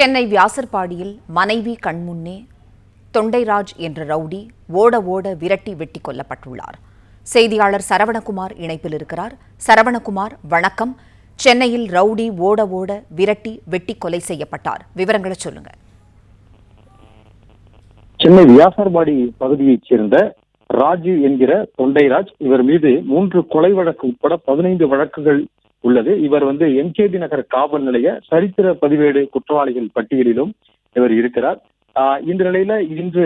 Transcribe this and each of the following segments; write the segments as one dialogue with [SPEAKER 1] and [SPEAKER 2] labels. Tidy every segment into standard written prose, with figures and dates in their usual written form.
[SPEAKER 1] சென்னை வியாசர்பாடியில் மனைவி கண்முன்னே தொண்டைராஜ் என்ற ரவுடி ஓட ஓட விரட்டி வெட்டி கொல்லப்பட்டுள்ளார். செய்தியாளர் சரவணகுமார் இணைப்பில் இருக்கிறார். சரவணகுமார், வணக்கம். சென்னையில் ரவுடி ஓட ஓட விரட்டி வெட்டி கொலை செய்யப்பட்டார். விவரங்களை சொல்லுங்க.
[SPEAKER 2] சென்னை வியாசர்பாடி பகுதியைச் சேர்ந்த ராஜு என்கிற தொண்டைராஜ், இவர் மீது 3 கொலை வழக்கு உட்பட 15 வழக்குகள் உள்ளது. இவர் எம்கேபி நகர் காவல் நிலைய சரித்திர பதிவேடு குற்றவாளிகள் பட்டியலிலும் இவர் இருக்கிறார். இந்த நிலையில இன்று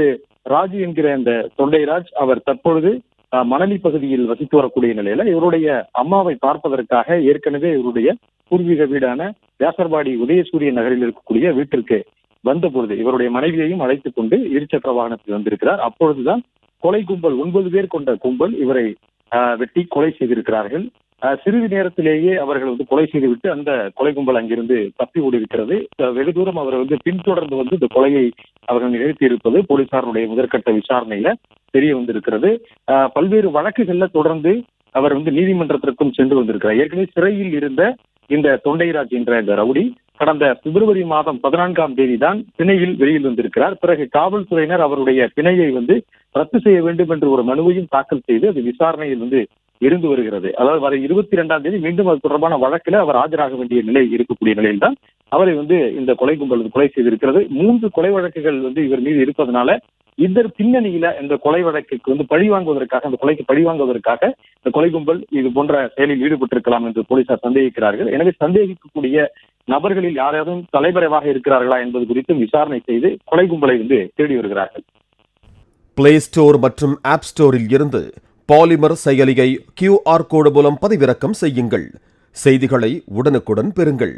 [SPEAKER 2] ராஜு என்கிற இந்த தொண்டைராஜ் அவர் தற்பொழுது மணலி பகுதியில் வசித்து வரக்கூடிய நிலையில இவருடைய அம்மாவை பார்ப்பதற்காக ஏற்கனவே இவருடைய பூர்வீக வீடான வியாசர்பாடி உதயசூரிய நகரில் இருக்கக்கூடிய வீட்டிற்கு வந்த பொழுது இவருடைய மனைவியையும் அழைத்துக் கொண்டு இருசக்கர வாகனத்தில் வந்திருக்கிறார். அப்பொழுதுதான் கொலை கும்பல் 9 பேர் கொண்ட கும்பல் இவரை வெட்டி கொலை செய்திருக்கிறார்கள். சிறிது நேரத்திலேயே அவர்கள் கொலை செய்துவிட்டு அந்த கொலை கும்பல் அங்கிருந்து தப்பி ஓடியிருக்கிறது. வெகு தூரம் அவர் பின்தொடர்ந்து இந்த கொலையை அவர்கள் நிகழ்த்தி இருப்பது போலீசாருடைய முதற்கட்ட விசாரணையில தெரிய வந்திருக்கிறது. பல்வேறு வழக்குகள்ல தொடர்ந்து அவர் நீதிமன்றத்திற்கும் சென்று வந்திருக்கிறார். ஏற்கனவே சிறையில் இருந்த இந்த தொண்டைராஜ் என்ற இந்த ரவுடி கடந்த பிப்ரவரி மாதம் 14ஆம் தேதி தான் பிணையில் வெளியில் வந்திருக்கிறார். பிறகு காவல்துறையினர் அவருடைய பிணையை ரத்து செய்ய வேண்டும் என்று ஒரு மனுவையும் தாக்கல் செய்து அது விசாரணையில் இருந்து வருகிறது. அதாவது வர 22ஆம் தேதி மீண்டும் அது தொடர்பான வழக்கில் அவர் ஆஜராக வேண்டிய நிலை இருக்கக்கூடிய நிலையில் தான் அவரை இந்த கொலை கும்பல் கொலை செய்திருக்கிறது. 3 கொலை வழக்குகள் இவர் மீது இருப்பதனால இந்த பின்னணியில இந்த கொலை வழக்குக்கு பழி வாங்குவதற்காக, அந்த கொலைக்கு பழி வாங்குவதற்காக இந்த கொலை கும்பல் இது போன்ற செயலில் ஈடுபட்டிருக்கலாம் என்று போலீசார் சந்தேகிக்கிறார்கள். எனவே சந்தேகிக்கக்கூடிய நபர்களில் யாராவது தலைமறைவாக இருக்கிறார்களா என்பது குறித்து விசாரணை செய்து கொலை கும்பலை தேடி வருகிறார்கள்.
[SPEAKER 3] பிளே ஸ்டோர் மற்றும் ஆப் ஸ்டோரில் இருந்து பாலிமர் செயலியை QR கோடு மூலம் பதிவிறக்கம் செய்யுங்கள். செய்திகளை உடனுக்குடன் பெறுங்கள்.